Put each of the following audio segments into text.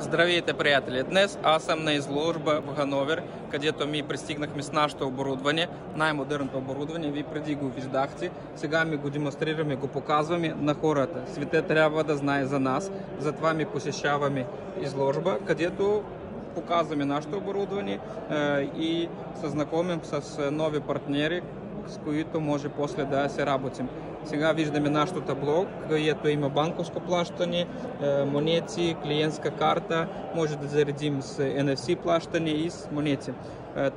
Здравейте, приятели! Днес аз съм на изложба в Хановер, където ми пристигнахме с нашето оборудване, най-модерното оборудване. Вие преди го виждахте, сега ми го демонстрираме, го показваме на хората. Светът трябва да знае за нас, затова ми посещаваме изложба, където показваме нашето оборудване и се знакомим с нови партньори, с които може после да се работим. Сега виждаме нашето табло, където има банковско плащане, монети, клиентска карта, може да заредим с NFC плащане и с монети.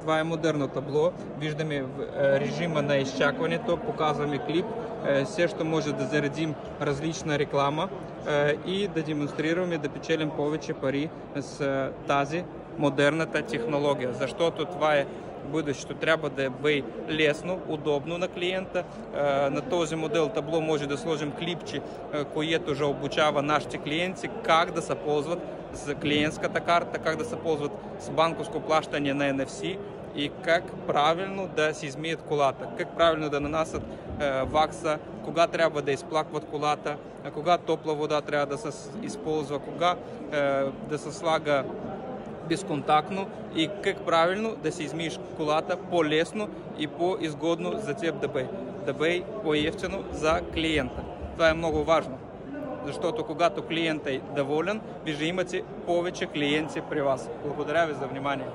Това е модерно табло. Виждаме режима на изчакването, показваме клип, също може да заредим различна реклама и да демонстрираме, да печелим повече пари с тази модерната технология, защото това е бъдещето. Трябва да бъде лесно, удобно на клиента. На този модел табло може да сложим клипче, което же обучава нашите клиенти как да се ползват с клиентската карта, как да се ползват с банковско плащане на NFC и как правилно да си измият колата, как правилно да нанасят вакса, кога трябва да изплакват колата, кога топла вода трябва да се използва, кога да се слага безконтактно и как правилно да си измиеш колата по-лесно и по-изгодно за теб да бъде по-евтино за клиента. Това е много важно, защото когато клиентът е доволен, вие имате повече клиенти при вас. Благодаря ви за внимание.